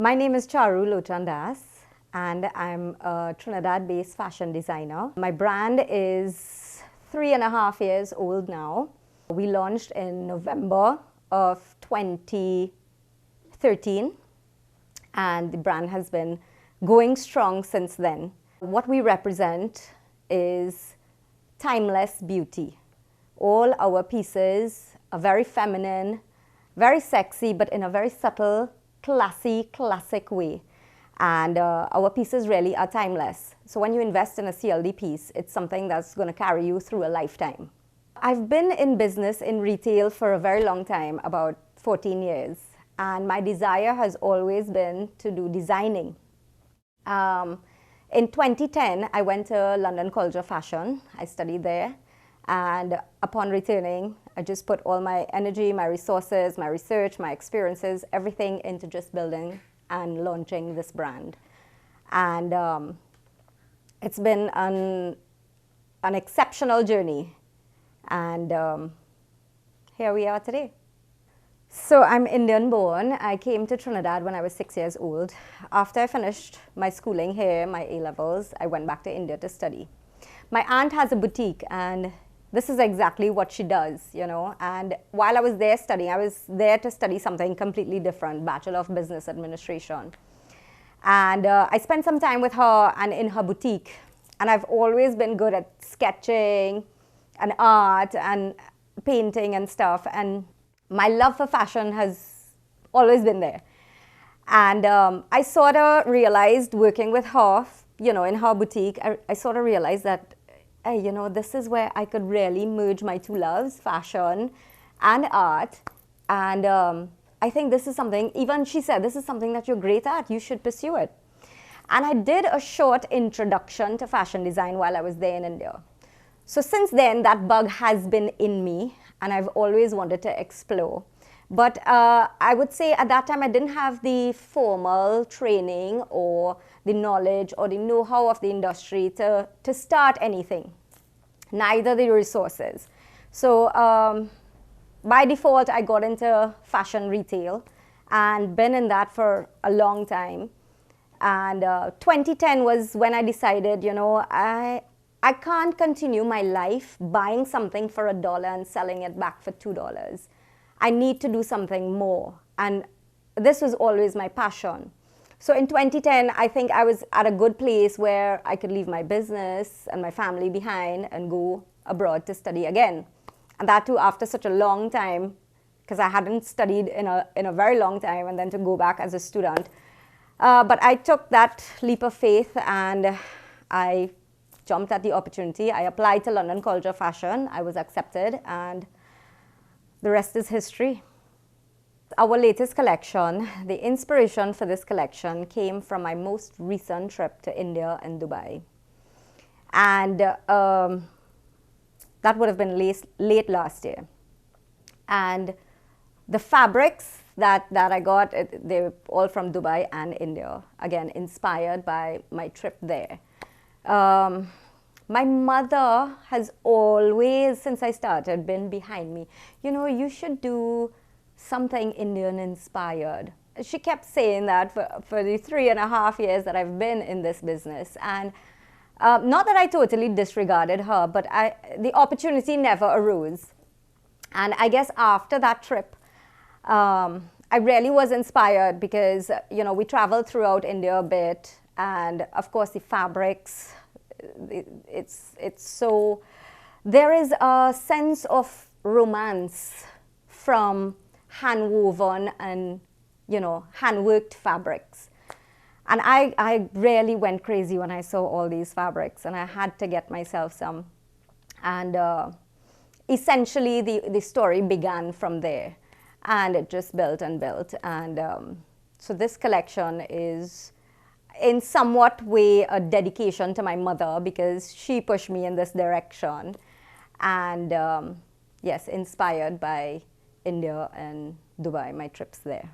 My name is Charu Lochan, and I'm a Trinidad-based fashion designer. My brand is 3.5 years old now. We launched in November of 2013, and the brand has been going strong since then. What we represent is timeless beauty. All our pieces are very feminine, very sexy, but in a very subtle, classy, classic way. And our pieces really are timeless. So when you invest in a CLD piece, it's something that's going to carry you through a lifetime. I've been in business in retail for a very long time, about 14 years. And my desire has always been to do designing. In 2010, I went to London College of Fashion. I studied there. And upon returning, I just put all my energy, my resources, my research, my experiences, everything into just building and launching this brand. And it's been an exceptional journey. And here we are today. So I'm Indian born. I came to Trinidad when I was 6 years old. After I finished my schooling here, my A-levels, I went back to India to study. My aunt has a boutique, and this is exactly what she does, you know. And while I was there studying, I was there to study something completely different, Bachelor of Business Administration. And I spent some time with her and in her boutique. And I've always been good at sketching and art and painting and stuff. And my love for fashion has always been there. And I sort of realized working with her, you know, in her boutique, I sort of realized that, hey, you know, this is where I could really merge my two loves, fashion and art. And I think this is something, even she said, this is something that you're great at, you should pursue it. And I did a short introduction to fashion design while I was there in India. So since then, that bug has been in me, and I've always wanted to explore. But I would say at that time, I didn't have the formal training or the knowledge or the know-how of the industry to start anything, neither the resources. So by default, I got into fashion retail and been in that for a long time. And 2010 was when I decided, you know, I can't continue my life buying something for $1 and selling it back for $2. I need to do something more. And this was always my passion. So in 2010, I think I was at a good place where I could leave my business and my family behind and go abroad to study again. And that too after such a long time, because I hadn't studied in a very long time, and then to go back as a student. But I took that leap of faith and I jumped at the opportunity. I applied to London College of Fashion. I was accepted, and the rest is history. Our latest collection, the inspiration for this collection came from my most recent trip to India and Dubai. And that would have been late last year. And the fabrics that I got, they're all from Dubai and India. Again, inspired by my trip there. My mother has always, since I started, been behind me. You know, you should do something Indian inspired. She kept saying that for the 3.5 years that I've been in this business. And not that I totally disregarded her, but the opportunity never arose. And I guess after that trip, I really was inspired because, you know, we traveled throughout India a bit. And of course, the fabrics, it's so, there is a sense of romance from hand-woven and, you know, hand-worked fabrics. And I really went crazy when I saw all these fabrics, and I had to get myself some. And essentially, the story began from there, and it just built and built. And so this collection is, in somewhat way, a dedication to my mother, because she pushed me in this direction. And yes, inspired by India and Dubai, my trips there.